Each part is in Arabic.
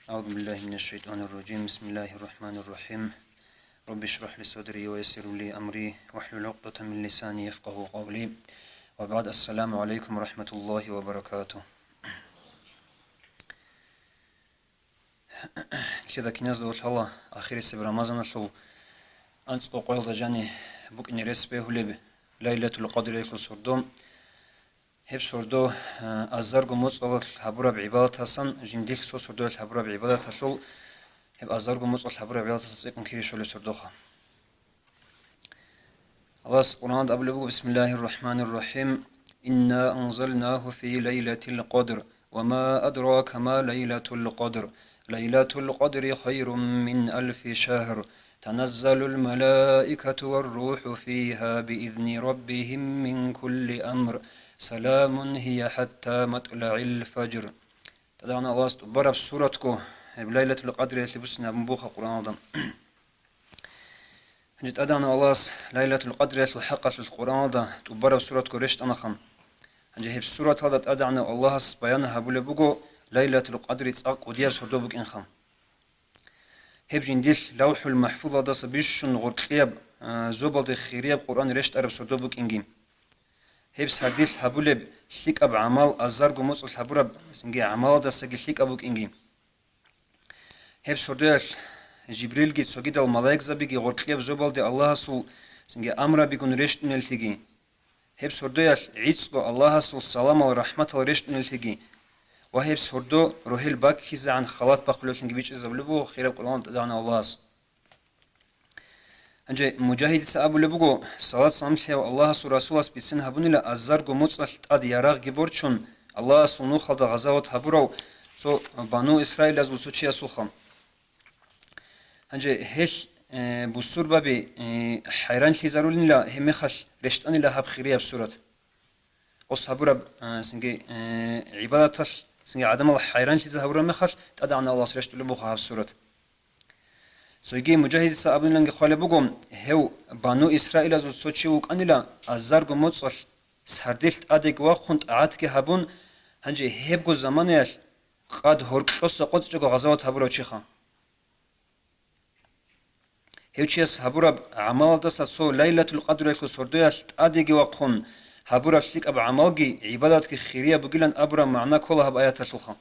أعوذ بالله من الشيطان الرجيم. بسم الله الرحمن الرحيم. رب اشرح لي صدري ويسر لي أمري واحلل عقدة من لساني يفقه قولي. وبعد السلام عليكم ورحمة الله وبركاته. كذا كناز دوت الله آخر سب رمضان شو أنت قويل دجاني بوك إني رسبه هلب ليلة القدر يكل سردوم هب سردو أزرق موت الله حبرة بعبادة حسن جنديل سو سردو الحبرة بعبادة حصل هب أزرق موت الحبرة بعبادة حسن يكون كيري شو لسردوخه. الله سبحانه وتعالى بسم الله الرحمن الرحيم. إنا أنزلناه في ليلة القدر وما أدراك ما ليلة القدر ليلة القدر خير من 1000 شهر تنزل الملائكة والروح فيها بإذن ربهم من كل أمر سلام هي حتى مطلع الفجر. تدعنا الله سبحانه بسورتكو بليلة القدر يتلبسنا بمبوخ القرآن. جد أدعنا الله ليلة القدر الحقة القرآن ده تبرر سورة كورشت أنا خم. جه بسورة هذا أدعنا الله بيانها بلبوجو ليلة القدر تساق وديار سردوبك إن خم. هب جنديل لوح المحفوظ ده سبيش غرقيب زبل الخيرية بقرآن رشت أرب سردوبك إنجيم. هب سرديل هبولب شيك أب عمال أزرق وموت الحبرب سنجي عمال ده سجل شيك أبوك إنجيم. هب سرديل جبريل جيت سجد الملاك زبيجي غرقيب زبل دي الله سو سنجي أمر بيكون رشت نلتجي. هب سرديل عيسو الله سو السلام والرحمة رشت نلتجي. وهب سردو روحيل باك خيز عن خلاط بخلوت نجي بيش زبلبو خير القرآن دعنا الله. أنجي مجاهد سأبو لبوجو صلاة صامتها والله سو رسول بيتسن هبوني لا أزرق ومتصل أدي يراغ جبورتشون الله سو نوخل غزاوت هبورو سو بانو إسرائيل أزو سوتشي أسوخم. أنجي هش بسور بابي حيران خيزارولين لا هم خش رشتاني لا هب خيرية بسورة أص هبورب سنجي عبادة سنجي عدم الله حيران خيزا هبورا مخش تدعنا الله سرشت لبوخها بسورة. سويجي مجاهد سأبن لنج خالي بقوم هو بانو إسرائيل أزو سوتشي وكأنيلا أزرق موتصل سردلت أديك وخنت أعاتك هبون هنجي هبقو زمانيش قد هرق قصة قد جاكو غزوات هبورا وشيخا. هيوشيس هبورب عمال دست سو ليلة القدر يكل سردويش أديك وخن هبورب شليك أب عمالجي عبادتك خيرية بقيلن أبرا معنى كلها بآيات الشلخة.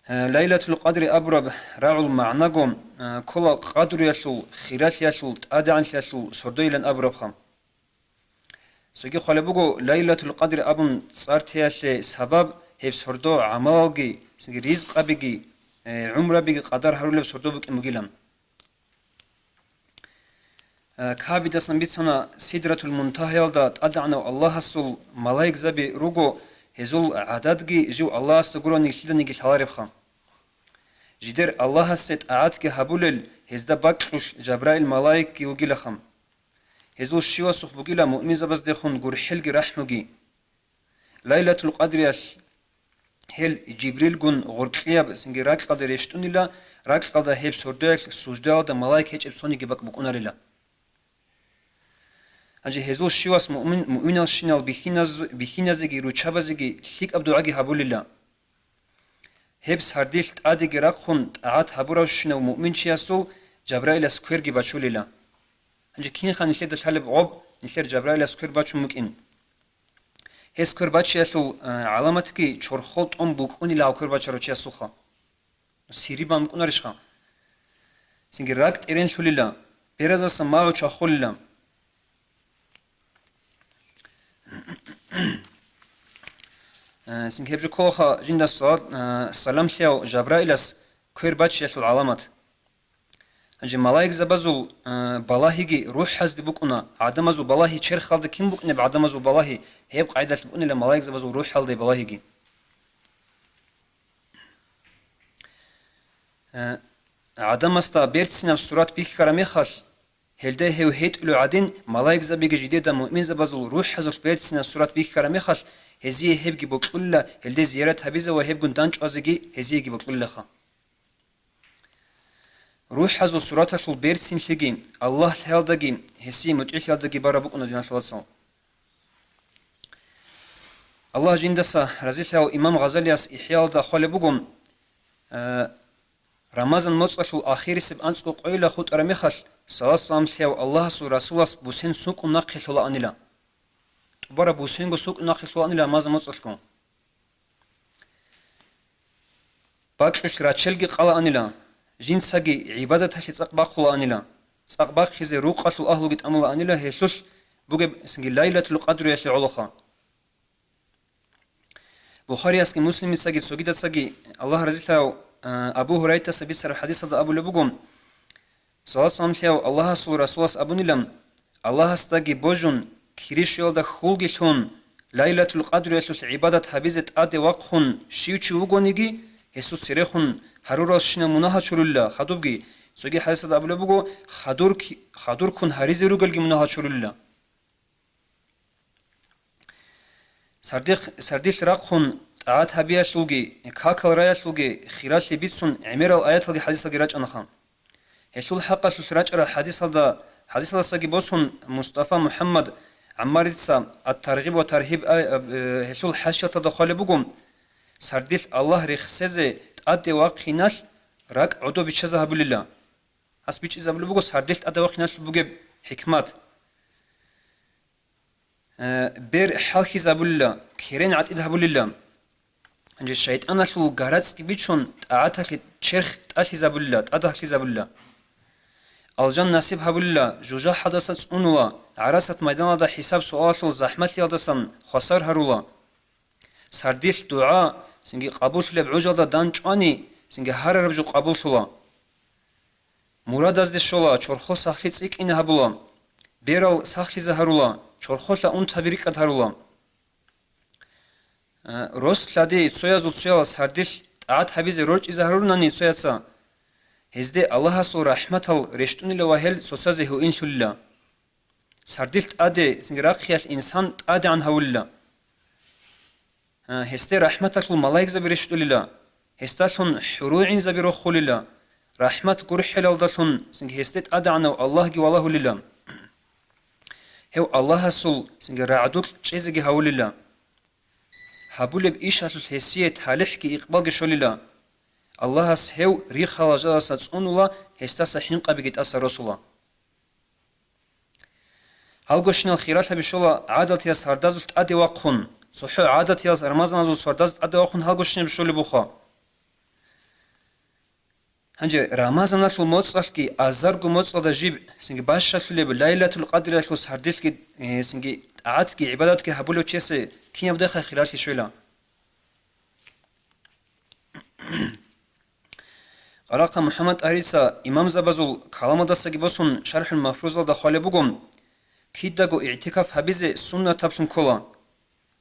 ليلة القدر أبرب راعو معناكم كل قدر يشل خيرات يشل أدعان يشل سردويلن أبرب خم. سوكي خالبوجو ليلة القدر أبن صارت هيش سبب هي سردو عمالجي سنجي رزق أبيجي عمره بيجي قدر هرولب سردو بك مجيلم. كابيدا سنبيت سنة سدرة المنتهى يلدا أدعنا الله سول ملاك زبي روجو هزول عددجي جو الله سجروني خلني حلارب خم. جدر الله ست أعادك هبولل هزدا بكش جبرائيل ملاك يوجيل خم. هزول شيوا سخ بوجيلا مؤمن زبز دخون جور حلق رحمجي. ليلة القدر هل جبريل جون غرقياب سنجي راك قدر يشتوني لا راك قدر هيب سردك سجدال دا ملاك هيج إبسوني جبك بكوناري لا. أجي هزول شيواس مؤمن الشنال بخينازجي روتشابزجي شيك أبدو عجي هبول الله. هبس هرديلت أديك راخون عاد هبورا شنو مؤمن شياسو جبرائيل سكوير جي باتشول الله. أجي كين خان نشيد الحلب عب نشيد جبرائيل سكوير باتشو ممكن. هي سكوير باتشياسو علامتكي شرخوت بوكوني لا سكوير باتشرو شياسو خا. سيري بام كوناريش خا. سنجي راكت إيرين شول الله. بيرازا سماعو شاخول الله. سنك هبجو كوخا جندا السلام شيو جبرائيلس كوير باتش يشل العلامات. أجي ملاك زبازو بلاهيجي روح حزد بكونا عدم زو بلاهي شر خالد كم بكنا بعدم زو بلاهي هيب قاعدة بكونا لملاك زبازو روح حالد بلاهيجي. عدم استا بيرت سنة سورات بيك كرامي خال هلده هو هيت لو عدين ملاك زبيجي جديد مؤمن زبازو روح حزل بيرت سنة سورات بيك كرامي خال هزيه هبجي بقولة هلده زيارة هبيزة وهب جندانش أزجي هزيه جي بقولة خا. روح حزو سورات شو بيرسين شجي الله هالدجي هسي متعش هالدجي برا بقولنا دينا شو تصل. الله جندسا رزيله إمام غزالياس إحيال دا خالي بقوم رمضان مصلح الأخير سب أنسكو قيل خود أرميخل صلاة صام ثيو الله سو رسول بوسين سوق ناقل الله أنيلا برا بوسين سوق ناقل الله أنيلا ماذا مصلحكم باكش راتشلجي قلا أنيلا جين ساجي عبادة هالي تقبق الله أنيلا تقبق خزي روقة الأهل جت أملا أنيلا هيسوس بوجب سنجي ليلة القدر يسلي علوخا بخاري أسكي مسلم ساجي سوجيدا ساجي الله رزقه أبو هريرة سبيسر الحديث هذا أبو لبوجم صلاة صامتيا الله سو رسول أبو نيلم الله استجي بوجون كريش يلدا خلقي لون ليلة القدر يسوس عبادة حبيزة أدي وقخون شيوتشي وغونيجي يسوس سيرخون هروراس شنا مناها شروللا خدوبجي سوجي حديث هذا أبو لبوجو خدور كون هريزي روجلجي مناها شروللا سرديش راقخون آت هبيا شلوجي كاكل رايا شلوجي خيرات لبيتسون عمير الآيات اللي حديث الجراج أنا خام هشول حق سراج را حديث هذا ساقي بوسون مصطفى محمد عمارتسا الترغيب والترهيب هشول حاشية تدخل بقوم سرديش الله رخصزه أدي واقيناش راك عدو بيتشزها بالله هس بيتشزها بالله سرديش أدي واقيناش بقى حكمات بير حالكي زابولا كيرين عتيد هابولا انجي الشيطان شو غاراتسكي بيتشون تعاتك تشرخ تاتي زابولا تاتي زابولا الجن نصيب هابولا جوجا حدثت اونوا عرست ميدان دا حساب سؤال زحمت يالدسن خسر هرولا سرديش دعاء سنجي قبول لبعوجا دا دانچاني سنجي هر ربجو قبول شولا مراد از دشولا چورخو ساخلي صيق ان هابولا بيرال ساخلي زهرولا چورخولا اون تبريك ادهرولا روس لادي تسويا زوتسيا سرديش عاد حبيز روج زهروناني تسوياتسا هزدي الله سو رحمة الرشتوني لوهل سوسازه هو إنشو الله سرديش أدي سنجراقياش إنسان أدي عن هولا هزدي رحمة الملايك زبيرشتو لله هزدالون حروعين زبيرو خول الله رحمة قرح لالدالون سنج هزدي أدي عنه الله جي والله لله هو الله سول سنجرعدوك چيزي هول الله هبول بإيشات الحسية حالحكي إقبال جشو لله الله هو ريخ خلاجة ساتسون الله هستاس حنقة بجد أسر رسوله هالقشنا الخيرات بشولا عادة ياس هردازل أدي واقخون صحو عادة ياس رمضان زو هردازل أدي واقخون هالقشنا بشولا بخا هنجي رمضان نطلع موتصل كي أزرق موتصل ده جيب سنج باش شكل بليلة القدر لو سهرديل كي سنج عاد كي عبادات كي هبولو تشيس كي يبدأ خلال شولا قراءة محمد أريسا إمام زبازول كلام دستگی بسون شرح المفروض داخل بگم كيدگو اعتكاف حبيز سنة تبلم كلا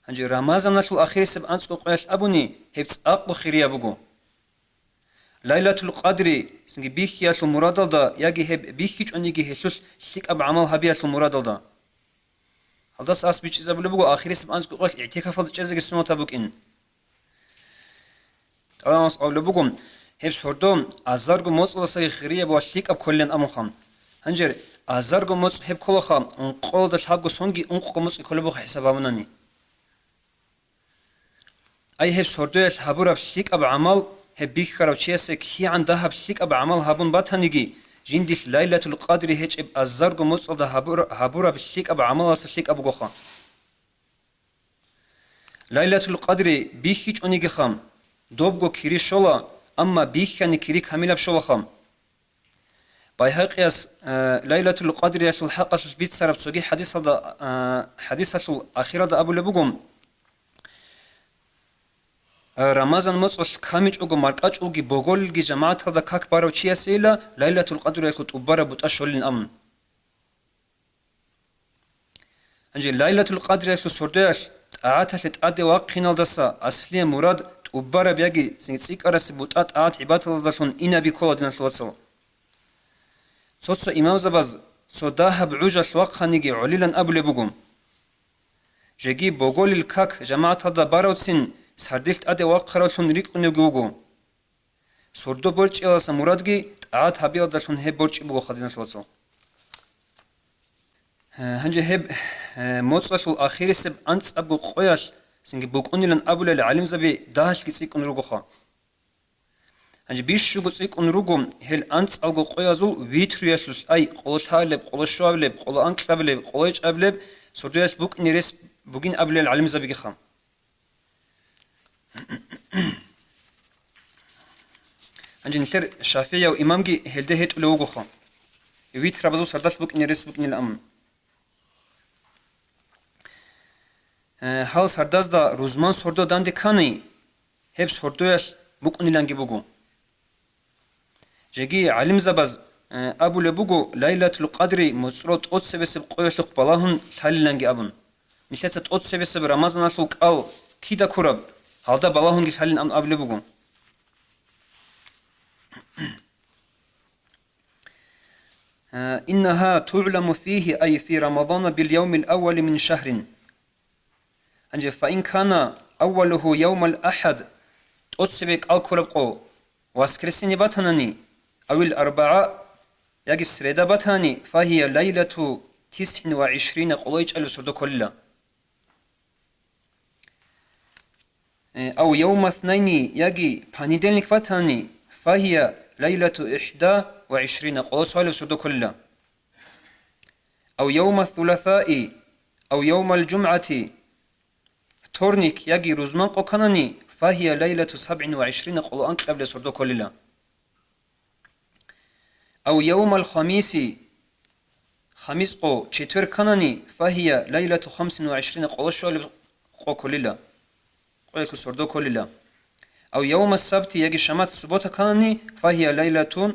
هنجي رمضان نشل آخر سب أنسو قياش أبوني هبت أقو خيريا بگو ليلة القدر سنجي بيخياش المرادل دا يجي هب بيخيج أنيجي هسوس شيك أب عمل هبياش المرادل دا هذا ساس بيش إذا بلبگو آخر سب أنسو قياش اعتكاف هذا جزء السنة تبوك إن طبعا أقول بگم هبس هردوم أزارجو موت ولا ساي خيرية بوشيك أب كلن أمخام هنجر أزارجو موت هب كل خام أنقول ده حبجو سونجي أنقو موت كل بخ حسابه مناني أي هبس هردوش هبورا بشيك أب عمل هب بيك خراب شيسك هي عندها بشيك أب عمل هبون باتهنيجي جندش ليلة القدر هج أب أزارجو موت ده هبورا بشيك أب عمل أصليك أب جوخا ليلة القدر بيخيج أنيجي خام دوبجو كيري شولا أما بيخاني كيري كاملة بشولخام بايهاقياس ليلة القدر يسول حقا بيت سرب سوغي حديث الأخيرة دا أبو لبوغم رمضان مصر كاميج أوغو ماركاج أوغي بوغول جي جماعة هذا كاك بارو چيا سيلا ليلة القدر يسول تبارا بوتأشولين أمن أنجي ليلة القدر يسول سرداش تعاتها لتأدي واقعين الدسا أصلي مراد وبارا بيجي سنتسيك أرس بوتات آت عبادة الله دلون إنا بكل دين الوصل صوت إمام زباز صداها بعوجة الوقت نيجي عليلا أبو لبوغم جيجي بوغول الكاك جماعة هذا باروتسين سرديلت أدي واقعرالون ريك ونيجوغو سردو برج إلا سمرادجي آت هبيل دلون هب برج بوغو خدين الوصل هنجي هب موتصل الأخير سب أنت أبو قياش سنجي بوكونيلان أبولا العلم زبي داهش كتسيك نروغو خا هنجي بيش شو كتسيك نروغو هل أنت ألغو قيازول ويترياش أي قولتالب قولشوابلب قول أنكلابلب قوليج أبلب سردوياش بوك نيرس بوكين أبولا العلم زبي خا هنجي نثير الشافعية وإمامجي هلده هيت ألوغو خا ويت رابزو سرداش بوك نيرس بوك نيل حال سرداز دا روزمان سردو دانده کانی هب سردویش بوک نیلانگی بگو جگی علم زباز ابو لبگو لیلة القدر مصروت ات سبسب قویلق بالاهن تحلیلانگی ابون مثلت ات سبسب رمضان الق ال کیدا کرب حال دا بالاهن تحلیل ام ابو لبگو إنها تعلم فيه أي في رمضان باليوم الأول من شهر أنجي فإن كان أوله يوم الأحد تأتسبك الكربقو واسكرسيني باتناني أو الأربعاء يجي السريدة باتاني فهي ليلة 29 قلويج ألف سردو كلها أو يوم اثنين يجي بانيدلنك باتاني فهي ليلة 21 قلويج ألف سردو كلها أو يوم الثلاثاء أو يوم الجمعة تورنيك يجي روزمان قوكاناني فهي ليلة 27 قلوان قبل سردو كللا أو يوم الخميس خميس قو چتور كاناني فهي ليلة 25 قلوشو قو كللا قويك سردو كللا أو يوم السبت يجي شمات سبوت كاناني فهي ليلة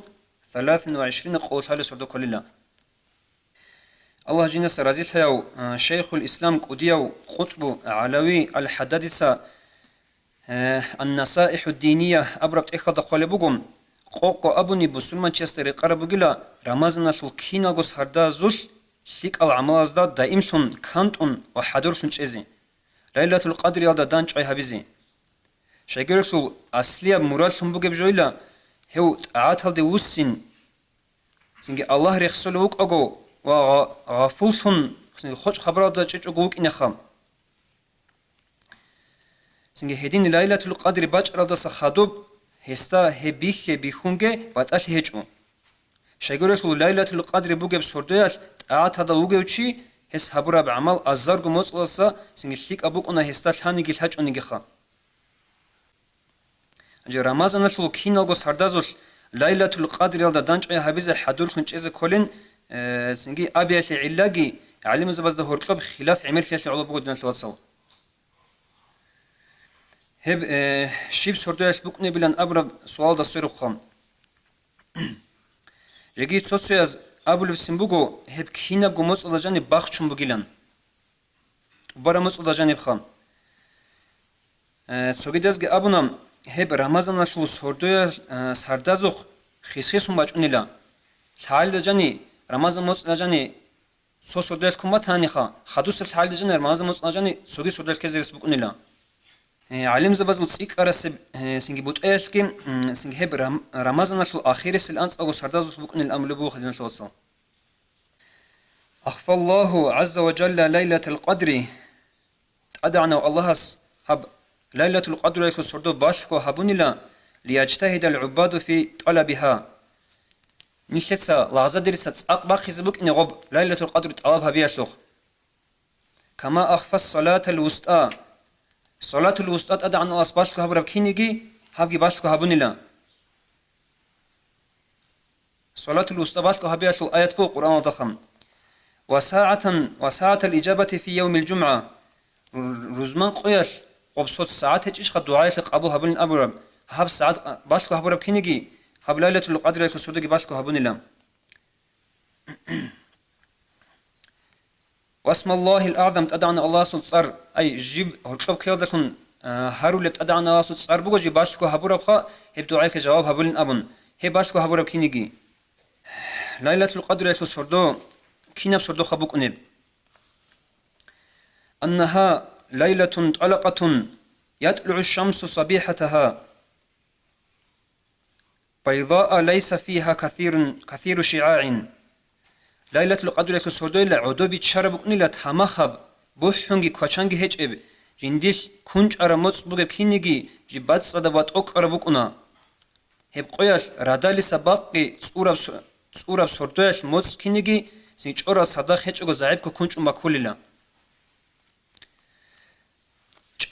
23 قلوشو سردو كللا الله جنس رازيل هيو شيخ الإسلام قديو خطب علوي الحدادثة النصائح الدينية أبربت إخوة خالبوغم قوقو أبوني بسلمان چستري قربوغلا رمضان الكينا غس هردا زل ليك العمل ازداد دائمتون كانتون وحضورتون چيزي ليلة القدر يالدا دانچ أي هبيزي شاگرتو أصلية مرالتون بوغب جويلا هيو تعاتل دي وسين سنگي الله رخصلوك أغو وغفلتون خوش خبرات دا چچ گوك اینخم سنگ هدین ليلة القدر باج را دا سخادوب هستا هبیخ بیخونگه باتاش هچو شاگرتو ليلة القدر بوگب سردویاش تعات هدا وگو چی هس حبورا بعمل ازارگو موصلسا سنگ شیک ابوک انا هستا ثانی گل هچ اونگخا اجا رمضان الو کینالگو سردازول ليلة القدر يالدا دانچ اي حبيز حدور خنچ كولين سنجي أبيات علاجي علم زبز ده هركلب خلاف عمل خلاف على بقول دنيا الواتساب هب شيب سرداش بكني بلان أبرب سؤال ده صير خام يجي تصوير أبو لبسم بقو هب كينا بقومس على جانب باخشون بقيلان وبرمس على جانب خام سوغي دزج أبونام هب رمضان شو سرداش سردازوخ خيسخيسون باجونيلا حال جاني رمضان موت نجاني سو سودل كومات هانيخا خدوس الحال جن رمضان موت نجاني سوغي سودل كزيرس بكونيلا علم زبز وتسيك ارس سنجي بوت ايلكي سنجي هب رمضان الاخير سلانس او سرداز بكون الامل بو خدين شوصا اخفى الله عز وجل ليله القدر ادعنا الله هب ليله القدر يكون سردو باشكو هبونيلا ليجتهد العباد في طلبها نشتسا لحظة درست أقبع خزبك نغب ليلة القدر طلبها بيشلوخ كما أخفى الصلاة الوسطى صلاة الوسطى أدعى أن الله سباشلكو هبرب كينيجي هبجي باشلكو هبونيلا صلاة الوسطى باشلكو هبيشلو آيات بو قرآن ضخم وساعة الإجابة في يوم الجمعة رزمان قياش وبصوت ساعات هيك إيش خد دعاء قبول هبون أبرب هب ساعات باشلكو هبرب كينيجي هب ليلة القدر يكون سودك باشكو هبون الله واسم الله الأعظم تدعنا الله سلطر أي جيب هركلب كيال دكون هارو اللي تدعنا الله سلطر بقو جي باشكو هبو ربخا هب دعاك جواب هبون أبون هب باشكو هبو رب كينيجي ليلة القدر يكون سردو كينب سردو خبوك أنب أنها ليلة طلقة يطلع الشمس صبيحتها بيضاء ليس فيها كثير شعاع ليلة القدر يكون سردو إلا عدو بيتشرب نيلة همخب بوحنجي كوچانجي هجب جنديل كونج أرموت بوجا كينيجي جبات صدبات أوك أربوكنا هب قيال رادالي سباقي تصورب سردوش موت كينيجي سنج أورا صداق هيج أو زعيب كونج أمكوللا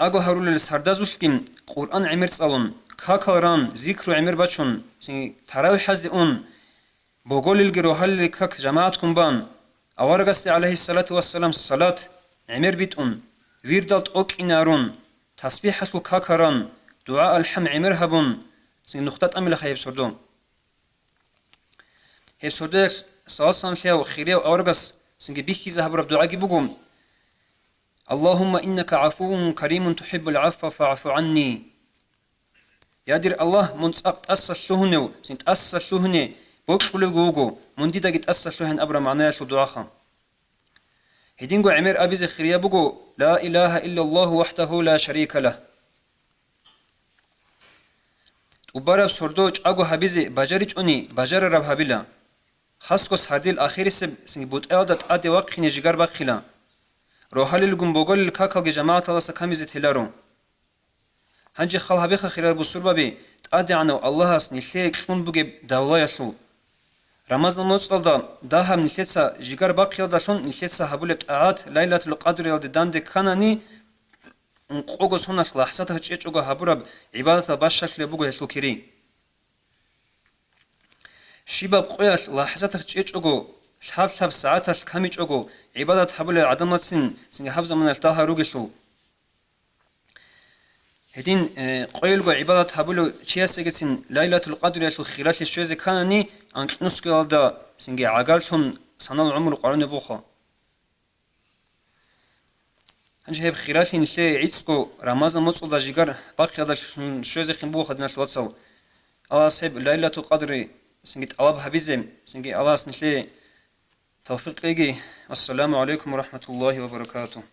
أجو هارول السردازول كيم قرآن عمر صالون كاكالران ذكر عمر بچون سن تراوي حزد اون بوغول الجروهال كاك جماعت كمبان أورغست عليه الصلاة والسلام صلاة عمر بيت اون ويردالت اوك انارون تسبيحة الكاكران دعاء الحم عمر هبون سن نقطة أمل خيب سردوم هيب سردوك صاصان فيها وخيريا وأورغس سن بيكي زهب رب دعاء بوغم اللهم إنك عفو كريم تحب العفو فاعف عني يادر الله منصق أسسلهنو سنت أسسلهني بوكلو جوجو منديدك أسسلهن أبرا معناه شو دعاء هدينغو عمر أبي زخريا بوجو لا إله إلا الله وحده لا شريك له وبرب سردوج أجو هبيزي بجرج أني بجر رب هبيلا خاصكوس هرديل آخر سب سنج بود أودت أدي وقت نجار بخلا روحال الجنبوغل الكاكل جماعة الله سكاميزت هلارو هنجي خال هبيخ خير بسربة بي تأدي عنو الله اس نخليك كون بوجب دولة يشلو رمضان نوصل دا هم نخليتسا جيجار باقي دا شون نخليتسا هبولت أعاد ليلة القدر يلد داند كاناني نقوغس هنا لحظات هتشيش اوغا هبورب عبادة باشاك لبوغو يشلو كيري شيباب قوياش لحظات هتشيش اوغو شحاب ساعات الكاميش اوغو عبادة هبول عدمات سن حفظ من التاها روغشلو هدين قويلغو عبادة هبولو چياسيگتسن ليلة القدر يشلو خلال الشوز كاناني انك نسكيال دا سنگي عقالتهم سنال عمر قرن بوخا هنج هيب خلال نشي عيسكو رمضان مصل دا جيجار باقي هذا الشوز خين بوخا دنا الواتسل الله سيب ليلة القدر سنگي طلب حبيزم سنگي الله نشي توفيق ليجي السلام عليكم ورحمة الله وبركاته